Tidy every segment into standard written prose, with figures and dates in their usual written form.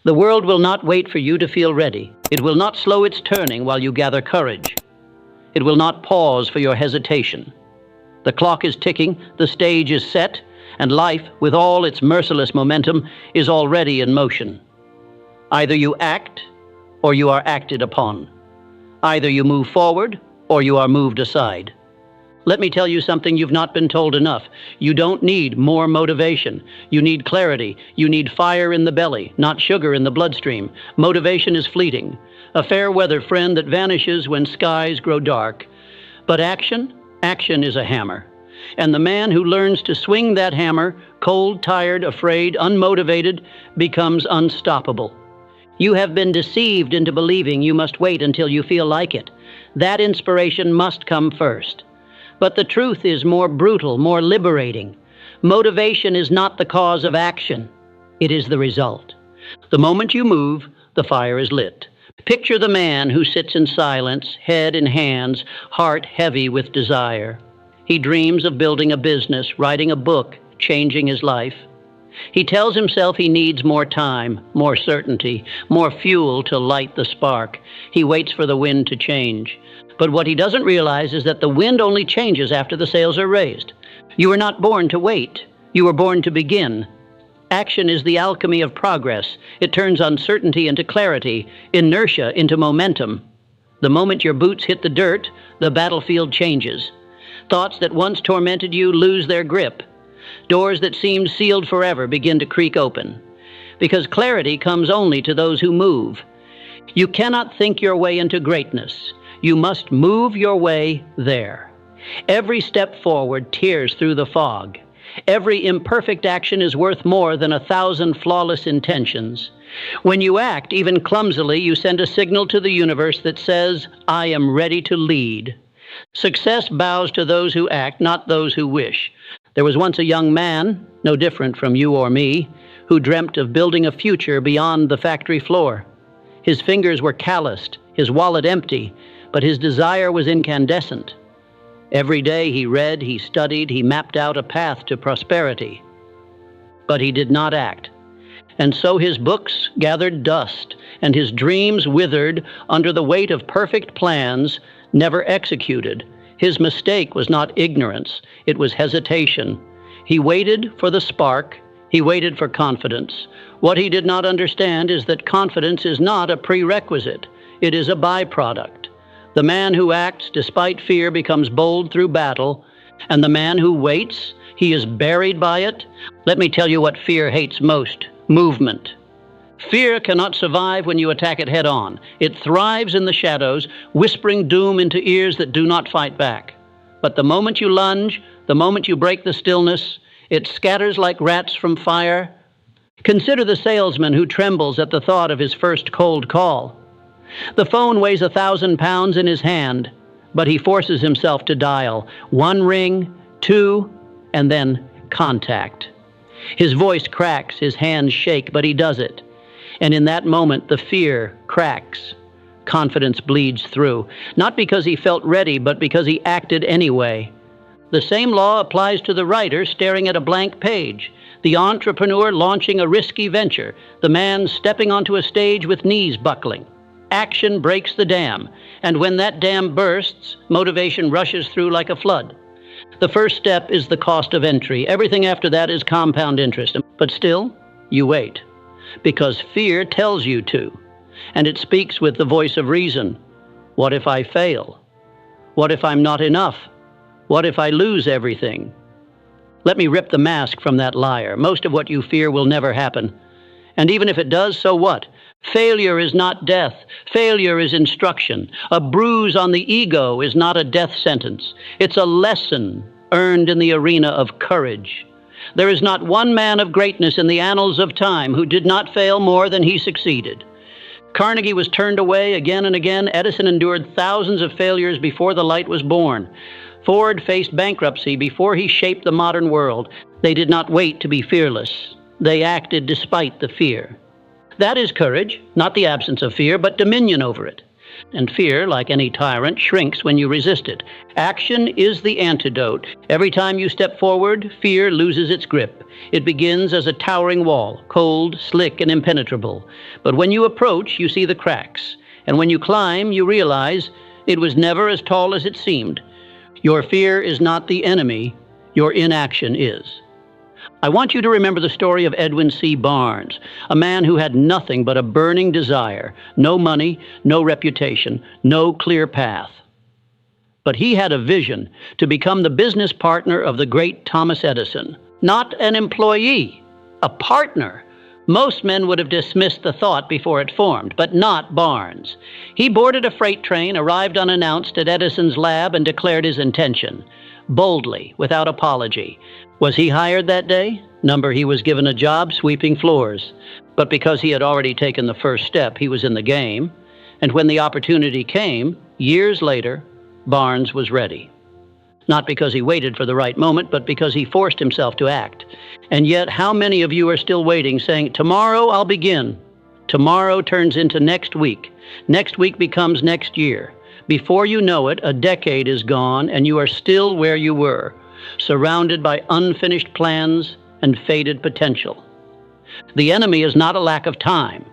The world will not wait for you to feel ready. It will not slow its turning while you gather courage. It will not pause for your hesitation. The clock is ticking, the stage is set, and life, with all its merciless momentum, is already in motion. Either you act, or you are acted upon. Either you move forward, or you are moved aside. Let me tell you something you've not been told enough. You don't need more motivation. You need clarity. You need fire in the belly, not sugar in the bloodstream. Motivation is fleeting, a fair-weather friend that vanishes when skies grow dark. But action is a hammer. And the man who learns to swing that hammer, cold, tired, afraid, unmotivated, becomes unstoppable. You have been deceived into believing you must wait until you feel like it. That inspiration must come first. But the truth is more brutal, more liberating. Motivation is not the cause of action. It is the result. The moment you move, the fire is lit. Picture the man who sits in silence, head in hands, heart heavy with desire. He dreams of building a business, writing a book, changing his life. He tells himself he needs more time, more certainty, more fuel to light the spark. He waits for the wind to change. But what he doesn't realize is that the wind only changes after the sails are raised. You were not born to wait. You were born to begin. Action is the alchemy of progress. It turns uncertainty into clarity, inertia into momentum. The moment your boots hit the dirt, the battlefield changes. Thoughts that once tormented you lose their grip. Doors that seemed sealed forever begin to creak open. Because clarity comes only to those who move. You cannot think your way into greatness. You must move your way there. Every step forward tears through the fog. Every imperfect action is worth more than 1,000 flawless intentions. When you act, even clumsily, you send a signal to the universe that says, I am ready to lead. Success bows to those who act, not those who wish. There was once a young man, no different from you or me, who dreamt of building a future beyond the factory floor. His fingers were calloused, his wallet empty, but his desire was incandescent. Every day he read, he studied, he mapped out a path to prosperity. But he did not act. And so his books gathered dust, and his dreams withered under the weight of perfect plans never executed. His mistake was not ignorance, it was hesitation. He waited for the spark, he waited for confidence. What he did not understand is that confidence is not a prerequisite, it is a byproduct. The man who acts despite fear becomes bold through battle, and the man who waits, he is buried by it. Let me tell you what fear hates most: movement. Fear cannot survive when you attack it head on. It thrives in the shadows, whispering doom into ears that do not fight back. But the moment you lunge, the moment you break the stillness, it scatters like rats from fire. Consider the salesman who trembles at the thought of his first cold call. The phone weighs 1,000 pounds in his hand, but he forces himself to dial. 1 ring, 2, and then contact. His voice cracks, his hands shake, but he does it. And in that moment, the fear cracks. Confidence bleeds through, not because he felt ready, but because he acted anyway. The same law applies to the writer staring at a blank page, the entrepreneur launching a risky venture, the man stepping onto a stage with knees buckling. Action breaks the dam, and when that dam bursts, motivation rushes through like a flood. The first step is the cost of entry. Everything after that is compound interest. But still, you wait, because fear tells you to, and it speaks with the voice of reason. What if I fail? What if I'm not enough? What if I lose everything? Let me rip the mask from that liar. Most of what you fear will never happen. And even if it does, so what? Failure is not death. Failure is instruction. A bruise on the ego is not a death sentence. It's a lesson earned in the arena of courage. There is not one man of greatness in the annals of time who did not fail more than he succeeded. Carnegie was turned away again and again. Edison endured thousands of failures before the light was born. Ford faced bankruptcy before he shaped the modern world. They did not wait to be fearless. They acted despite the fear. That is courage, not the absence of fear, but dominion over it. And fear, like any tyrant, shrinks when you resist it. Action is the antidote. Every time you step forward, fear loses its grip. It begins as a towering wall, cold, slick, and impenetrable. But when you approach, you see the cracks. And when you climb, you realize it was never as tall as it seemed. Your fear is not the enemy. Your inaction is. I want you to remember the story of Edwin C. Barnes, a man who had nothing but a burning desire, no money, no reputation, no clear path. But he had a vision to become the business partner of the great Thomas Edison, not an employee, a partner. Most men would have dismissed the thought before it formed, but not Barnes. He boarded a freight train, arrived unannounced at Edison's lab, and declared his intention, boldly, without apology. Was he hired that day? Number, he was given a job sweeping floors. But because he had already taken the first step, he was in the game. And when the opportunity came, years later, Barnes was ready. Not because he waited for the right moment, but because he forced himself to act. And yet, how many of you are still waiting, saying, tomorrow I'll begin. Tomorrow turns into next week. Next week becomes next year. Before you know it, a decade is gone, and you are still where you were, surrounded by unfinished plans and faded potential. The enemy is not a lack of time.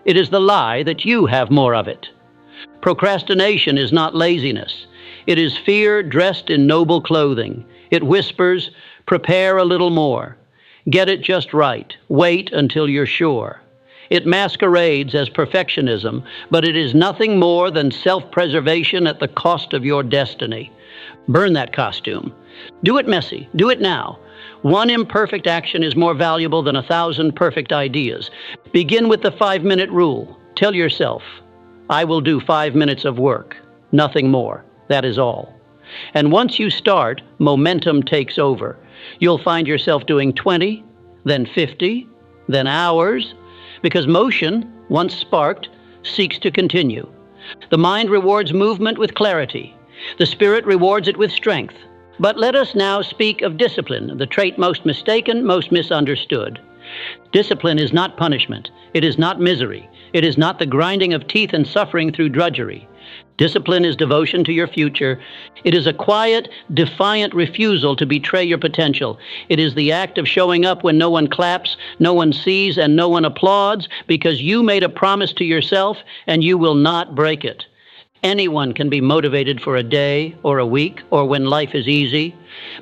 It is the lie that you have more of it. Procrastination is not laziness. It is fear dressed in noble clothing. It whispers, prepare a little more. Get it just right. Wait until you're sure. It masquerades as perfectionism, but it is nothing more than self-preservation at the cost of your destiny. Burn that costume. Do it messy. Do it now. One imperfect action is more valuable than 1,000 perfect ideas. Begin with the 5-minute rule. Tell yourself, I will do 5 minutes of work, nothing more. That is all. And once you start, momentum takes over. You'll find yourself doing 20, then 50, then hours, because motion, once sparked, seeks to continue. The mind rewards movement with clarity. The spirit rewards it with strength. But let us now speak of discipline, the trait most mistaken, most misunderstood. Discipline is not punishment. It is not misery. It is not the grinding of teeth and suffering through drudgery. Discipline is devotion to your future. It is a quiet, defiant refusal to betray your potential. It is the act of showing up when no one claps, no one sees, and no one applauds, because you made a promise to yourself and you will not break it. Anyone can be motivated for a day or a week or when life is easy.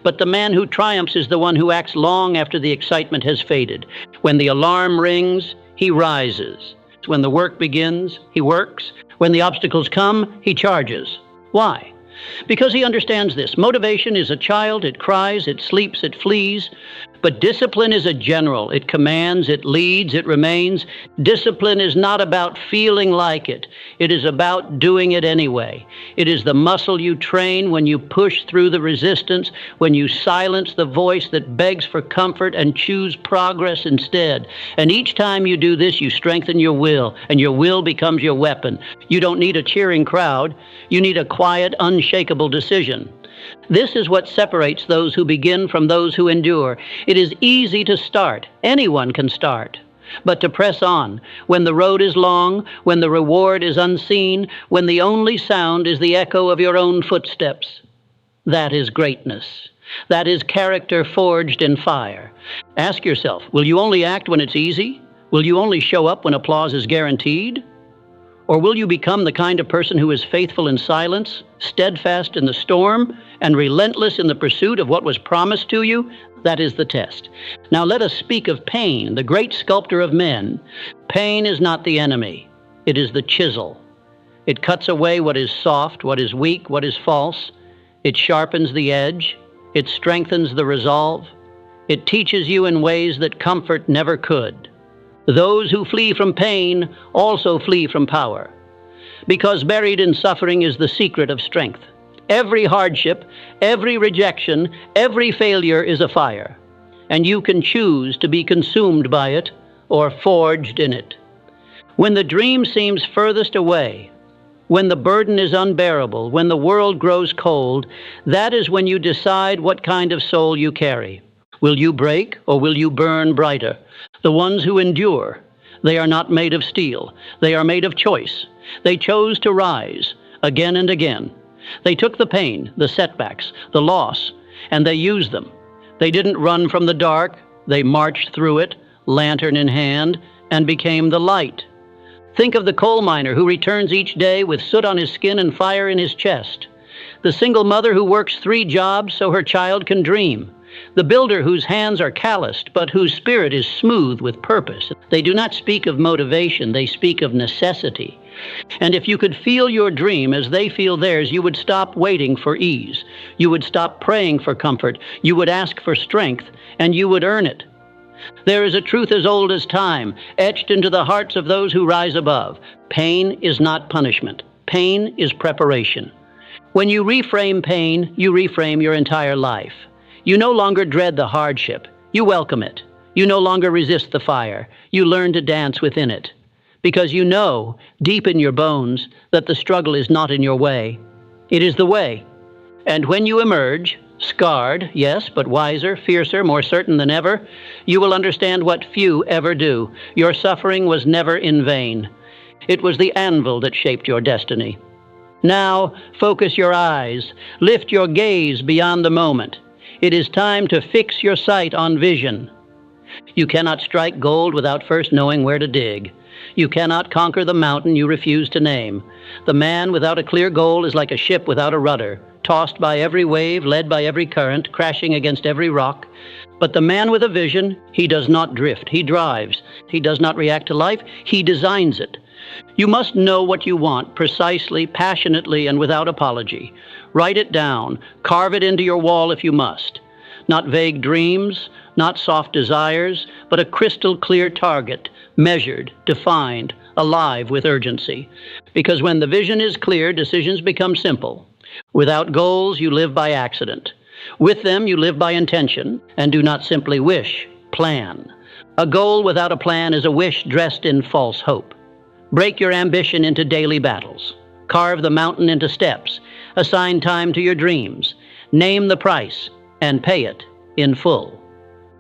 But the man who triumphs is the one who acts long after the excitement has faded. When the alarm rings, he rises. When the work begins, he works. When the obstacles come, he charges. Why? Because he understands this. Motivation is a child. It cries, it sleeps, it flees. But discipline is a general. It commands, it leads, it remains. Discipline is not about feeling like it. It is about doing it anyway. It is the muscle you train when you push through the resistance, when you silence the voice that begs for comfort and choose progress instead. And each time you do this, you strengthen your will, and your will becomes your weapon. You don't need a cheering crowd. You need a quiet, unshakable decision. This is what separates those who begin from those who endure. It is easy to start. Anyone can start. But to press on, when the road is long, when the reward is unseen, when the only sound is the echo of your own footsteps, that is greatness. That is character forged in fire. Ask yourself, will you only act when it's easy? Will you only show up when applause is guaranteed? Or will you become the kind of person who is faithful in silence, steadfast in the storm, and relentless in the pursuit of what was promised to you? That is the test. Now let us speak of pain, the great sculptor of men. Pain is not the enemy. It is the chisel. It cuts away what is soft, what is weak, what is false. It sharpens the edge. It strengthens the resolve. It teaches you in ways that comfort never could. Those who flee from pain also flee from power, because buried in suffering is the secret of strength. Every hardship, every rejection, every failure is a fire, and you can choose to be consumed by it or forged in it. When the dream seems furthest away, when the burden is unbearable, when the world grows cold, that is when you decide what kind of soul you carry. Will you break or will you burn brighter? The ones who endure, They are not made of steel. They are made of choice. They chose to rise again and again. They took the pain, the setbacks, the loss, and they used them. They didn't run from the dark. They marched through it, lantern in hand, and became the light. Think of the coal miner who returns each day with soot on his skin and fire in his chest. The single mother who works 3 jobs so her child can dream. The builder whose hands are calloused, but whose spirit is smooth with purpose. They do not speak of motivation, they speak of necessity. And if you could feel your dream as they feel theirs, you would stop waiting for ease. You would stop praying for comfort. You would ask for strength, and you would earn it. There is a truth as old as time, etched into the hearts of those who rise above. Pain is not punishment. Pain is preparation. When you reframe pain, you reframe your entire life. You no longer dread the hardship. You welcome it. You no longer resist the fire. You learn to dance within it. Because you know, deep in your bones, that the struggle is not in your way. It is the way. And when you emerge, scarred, yes, but wiser, fiercer, more certain than ever, you will understand what few ever do. Your suffering was never in vain. It was the anvil that shaped your destiny. Now, focus your eyes. Lift your gaze beyond the moment. It is time to fix your sight on vision. You cannot strike gold without first knowing where to dig. You cannot conquer the mountain you refuse to name. The man without a clear goal is like a ship without a rudder, tossed by every wave, led by every current, crashing against every rock. But the man with a vision, he does not drift, he drives. He does not react to life, he designs it. You must know what you want precisely, passionately, and without apology. Write it down, carve it into your wall if you must. Not vague dreams, not soft desires, but a crystal clear target, measured, defined, alive with urgency. Because when the vision is clear, decisions become simple. Without goals, you live by accident. With them, you live by intention, and do not simply wish, plan. A goal without a plan is a wish dressed in false hope. Break your ambition into daily battles. Carve the mountain into steps. Assign time to your dreams. Name the price, and pay it in full.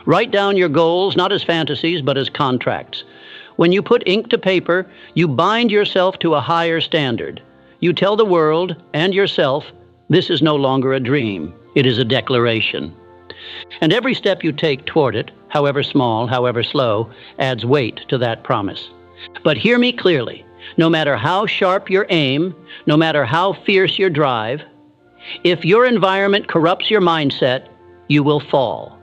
Write down your goals not as fantasies, but as contracts. When you put ink to paper, you bind yourself to a higher standard. You tell the world and yourself, this is no longer a dream, it is a declaration. And every step you take toward it, however small, however slow, adds weight to that promise. But hear me clearly, no matter how sharp your aim, no matter how fierce your drive, if your environment corrupts your mindset, you will fall.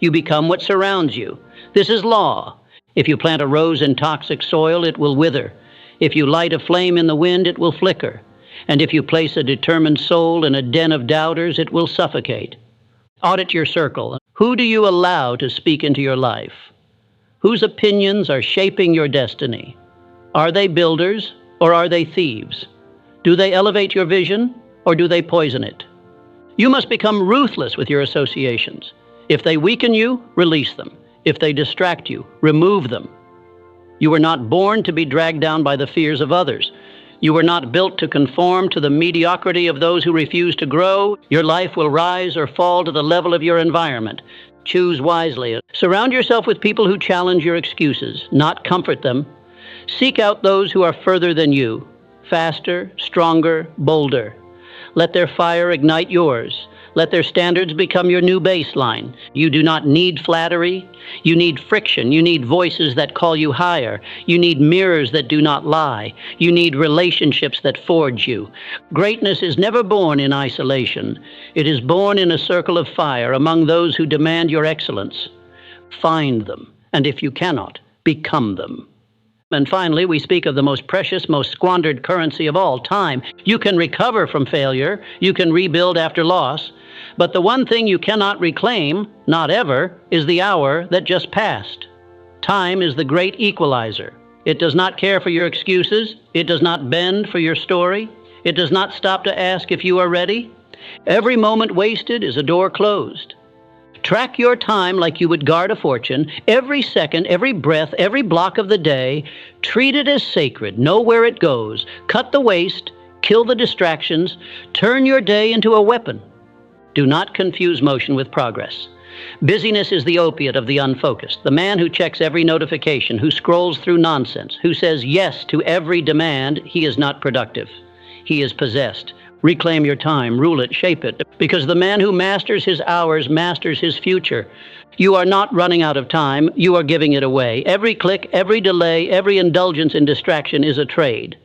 You become what surrounds you. This is law. If you plant a rose in toxic soil, it will wither. If you light a flame in the wind, it will flicker. And if you place a determined soul in a den of doubters, it will suffocate. Audit your circle. Who do you allow to speak into your life? Whose opinions are shaping your destiny? Are they builders or are they thieves? Do they elevate your vision or do they poison it? You must become ruthless with your associations. If they weaken you, release them. If they distract you, remove them. You were not born to be dragged down by the fears of others. You were not built to conform to the mediocrity of those who refuse to grow. Your life will rise or fall to the level of your environment. Choose wisely. Surround yourself with people who challenge your excuses, not comfort them. Seek out those who are further than you, faster, stronger, bolder. Let their fire ignite yours. Let their standards become your new baseline. You do not need flattery. You need friction. You need voices that call you higher. You need mirrors that do not lie. You need relationships that forge you. Greatness is never born in isolation. It is born in a circle of fire among those who demand your excellence. Find them, and if you cannot, become them. And finally, we speak of the most precious, most squandered currency of all, time. You can recover from failure. You can rebuild after loss. But the one thing you cannot reclaim, not ever, is the hour that just passed. Time is the great equalizer. It does not care for your excuses. It does not bend for your story. It does not stop to ask if you are ready. Every moment wasted is a door closed. Track your time like you would guard a fortune. Every second, every breath, every block of the day, treat it as sacred. Know where it goes. Cut the waste. Kill the distractions. Turn your day into a weapon. Do not confuse motion with progress. Busyness is the opiate of the unfocused. The man who checks every notification, who scrolls through nonsense, who says yes to every demand, he is not productive. He is possessed. Reclaim your time, rule it, shape it, because the man who masters his hours masters his future. You are not running out of time, you are giving it away. Every click, every delay, every indulgence in distraction is a trade.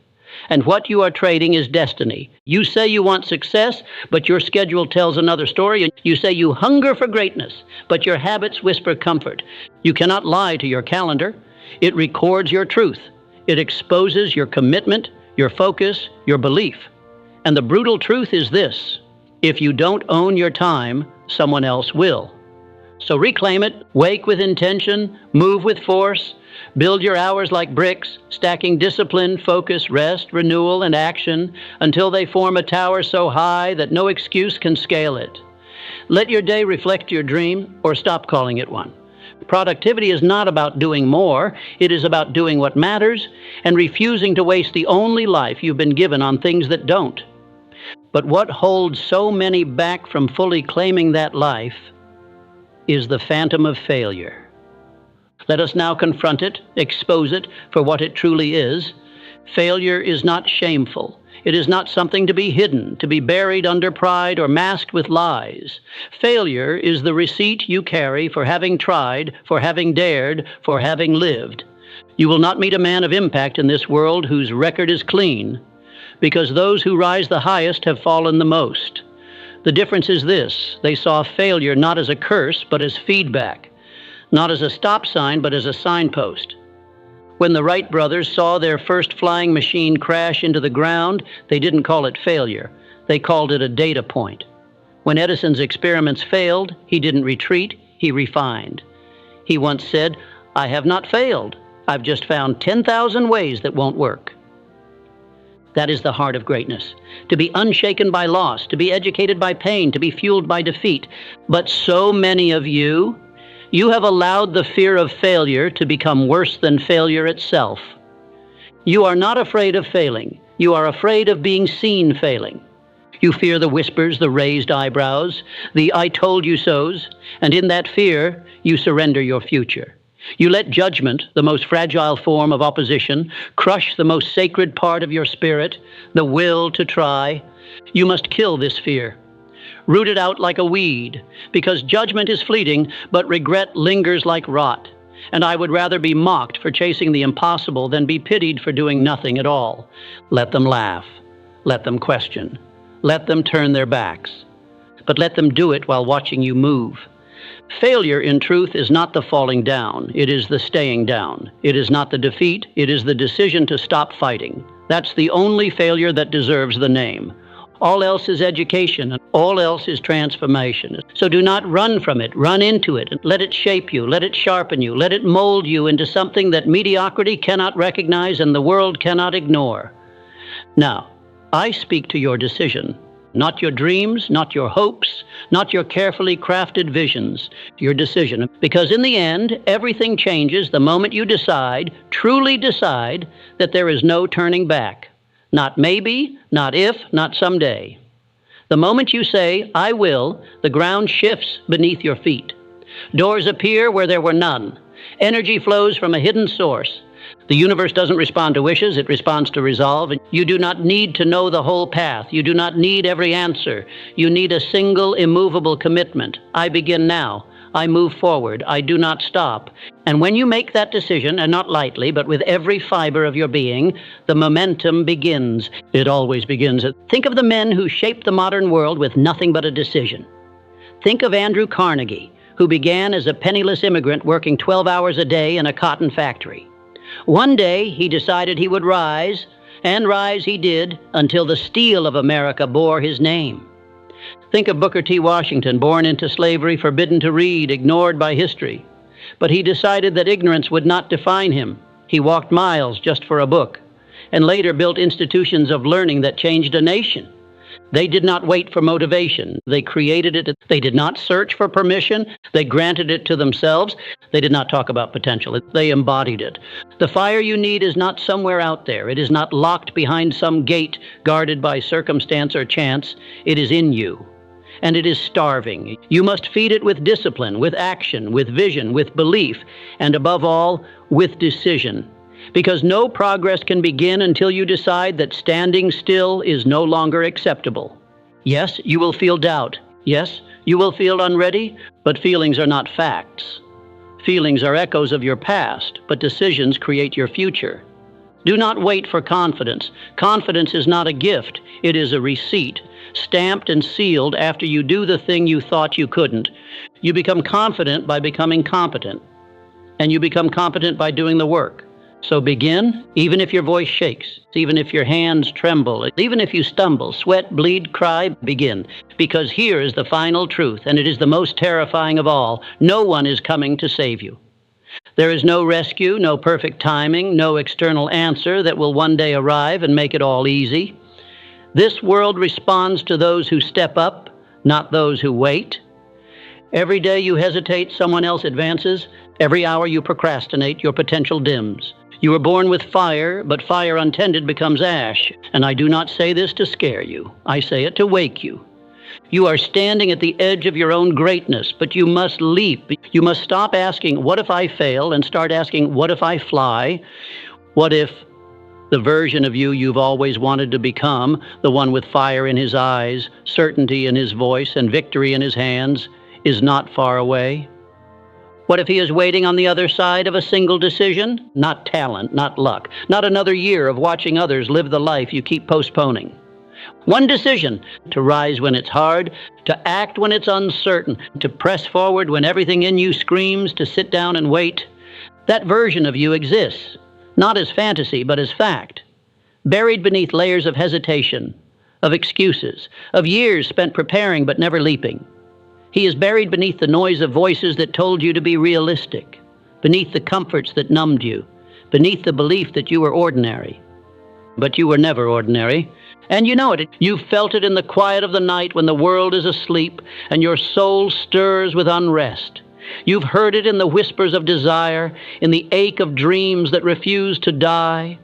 And what you are trading is destiny. You say you want success, but your schedule tells another story. You say you hunger for greatness, but your habits whisper comfort. You cannot lie to your calendar. It records your truth. It exposes your commitment, your focus, your belief. And the brutal truth is this: if you don't own your time, someone else will. So reclaim it, wake with intention, move with force, build your hours like bricks, stacking discipline, focus, rest, renewal, and action until they form a tower so high that no excuse can scale it. Let your day reflect your dream, or stop calling it one. Productivity is not about doing more, it is about doing what matters and refusing to waste the only life you've been given on things that don't. But what holds so many back from fully claiming that life is the phantom of failure. Let us now confront it, expose it for what it truly is. Failure is not shameful. It is not something to be hidden, to be buried under pride or masked with lies. Failure is the receipt you carry for having tried, for having dared, for having lived. You will not meet a man of impact in this world whose record is clean, because those who rise the highest have fallen the most. The difference is this: they saw failure not as a curse, but as feedback, not as a stop sign, but as a signpost. When the Wright brothers saw their first flying machine crash into the ground, they didn't call it failure. They called it a data point. When Edison's experiments failed, he didn't retreat, he refined. He once said, "I have not failed. I've just found 10,000 ways that won't work." That is the heart of greatness: to be unshaken by loss, to be educated by pain, to be fueled by defeat. But so many of you have allowed the fear of failure to become worse than failure itself. You are not afraid of failing. You are afraid of being seen failing. You fear the whispers, the raised eyebrows, the "I told you so's," and in that fear, you surrender your future. You let judgment, the most fragile form of opposition, crush the most sacred part of your spirit, the will to try. You must kill this fear. Root it out like a weed, because judgment is fleeting, but regret lingers like rot. And I would rather be mocked for chasing the impossible than be pitied for doing nothing at all. Let them laugh. Let them question. Let them turn their backs. But let them do it while watching you move. Failure, in truth, is not the falling down. It is the staying down. It is not the defeat. It is the decision to stop fighting. That's the only failure that deserves the name. All else is education, and all else is transformation. So do not run from it. Run into it. Let it shape you. Let it sharpen you. Let it mold you into something that mediocrity cannot recognize and the world cannot ignore. Now, I speak to your decision. Not your dreams, not your hopes, not your carefully crafted visions, your decision. Because in the end, everything changes the moment you decide, truly decide, that there is no turning back. Not maybe, not if, not someday. The moment you say, "I will," the ground shifts beneath your feet. Doors appear where there were none. Energy flows from a hidden source. The universe doesn't respond to wishes, it responds to resolve. You do not need to know the whole path. You do not need every answer. You need a single, immovable commitment. I begin now. I move forward. I do not stop. And when you make that decision, and not lightly, but with every fiber of your being, the momentum begins. It always begins. Think of the men who shaped the modern world with nothing but a decision. Think of Andrew Carnegie, who began as a penniless immigrant working 12 hours a day in a cotton factory. One day, he decided he would rise, and rise he did until the steel of America bore his name. Think of Booker T. Washington, born into slavery, forbidden to read, ignored by history. But he decided that ignorance would not define him. He walked miles just for a book, and later built institutions of learning that changed a nation. They did not wait for motivation. They created it. They did not search for permission. They granted it to themselves. They did not talk about potential. They embodied it. The fire you need is not somewhere out there. It is not locked behind some gate guarded by circumstance or chance. It is in you. and it is starving. You must feed it with discipline, with action, with vision, with belief, and above all, with decision. Because no progress can begin until you decide that standing still is no longer acceptable. Yes, you will feel doubt. Yes, you will feel unready, but feelings are not facts. Feelings are echoes of your past, but decisions create your future. Do not wait for confidence. Confidence is not a gift, it is a receipt, stamped and sealed after you do the thing you thought you couldn't. You become confident by becoming competent, and you become competent by doing the work. So begin, even if your voice shakes, even if your hands tremble, even if you stumble, sweat, bleed, cry, begin. Because here is the final truth, and it is the most terrifying of all. No one is coming to save you. There is no rescue, no perfect timing, no external answer that will one day arrive and make it all easy. This world responds to those who step up, not those who wait. Every day you hesitate, someone else advances. Every hour you procrastinate, your potential dims. You were born with fire, but fire untended becomes ash. And I do not say this to scare you. I say it to wake you. You are standing at the edge of your own greatness, but you must leap. You must stop asking, what if I fail, and start asking, what if I fly? What if the version of you you've always wanted to become, the one with fire in his eyes, certainty in his voice, and victory in his hands, is not far away? What if he is waiting on the other side of a single decision? Not talent, not luck, not another year of watching others live the life you keep postponing. One decision: to rise when it's hard, to act when it's uncertain, to press forward when everything in you screams, to sit down and wait. That version of you exists, not as fantasy, but as fact, buried beneath layers of hesitation, of excuses, of years spent preparing but never leaping. He is buried beneath the noise of voices that told you to be realistic, beneath the comforts that numbed you, beneath the belief that you were ordinary. But you were never ordinary, and you know it. You've felt it in the quiet of the night when the world is asleep and your soul stirs with unrest. You've heard it in the whispers of desire, in the ache of dreams that refuse to die.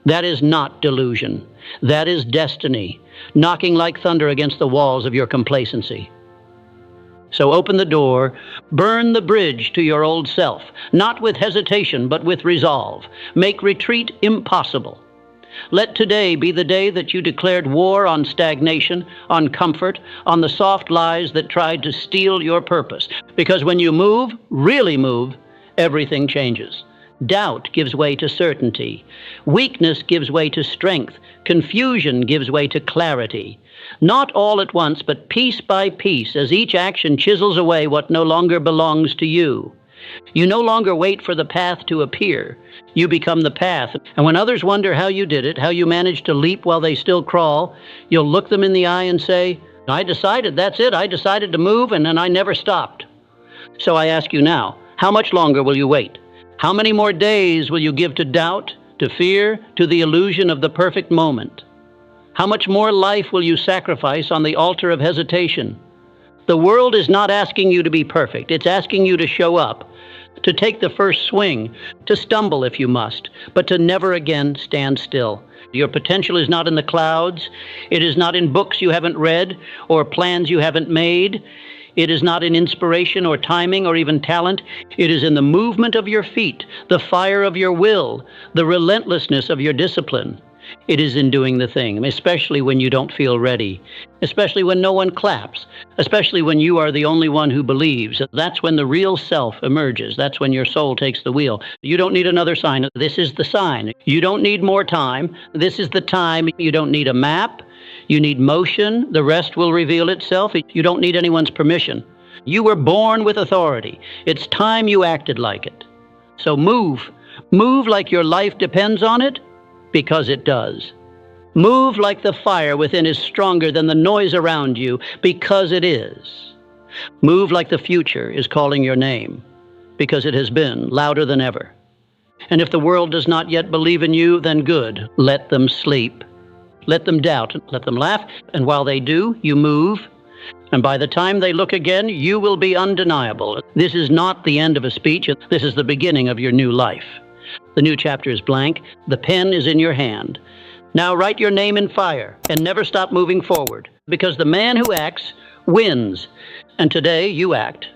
That is not delusion. That is destiny, knocking like thunder against the walls of your complacency. So open the door, burn the bridge to your old self, not with hesitation, but with resolve. Make retreat impossible. Let today be the day that you declared war on stagnation, on comfort, on the soft lies that tried to steal your purpose. Because when you move, really move, everything changes. Doubt gives way to certainty. Weakness gives way to strength. Confusion gives way to clarity. Not all at once, but piece by piece, as each action chisels away what no longer belongs to you. You no longer wait for the path to appear. You become the path. And when others wonder how you did it, how you managed to leap while they still crawl, you'll look them in the eye and say, I decided, that's it. I decided to move, and then I never stopped. So I ask you now, how much longer will you wait? How many more days will you give to doubt, to fear, to the illusion of the perfect moment? How much more life will you sacrifice on the altar of hesitation? The world is not asking you to be perfect. It's asking you to show up, to take the first swing, to stumble if you must, but to never again stand still. Your potential is not in the clouds. It is not in books you haven't read or plans you haven't made. It is not in inspiration or timing or even talent. It is in the movement of your feet, the fire of your will, the relentlessness of your discipline. It is in doing the thing, especially when you don't feel ready, especially when no one claps, especially when you are the only one who believes. That's when the real self emerges. That's when your soul takes the wheel. You don't need another sign. This is the sign. You don't need more time. This is the time. You don't need a map. You need motion. The rest will reveal itself. You don't need anyone's permission. You were born with authority. It's time you acted like it. So move. Move like your life depends on it, because it does. Move like the fire within is stronger than the noise around you, because it is. Move like the future is calling your name, because it has been louder than ever. And if the world does not yet believe in you, then good. Let them sleep. Let them doubt. Let them laugh. And while they do, you move. And by the time they look again, you will be undeniable. This is not the end of a speech. This is the beginning of your new life. The new chapter is blank. The pen is in your hand. Now write your name in fire and never stop moving forward, because the man who acts wins. And today you act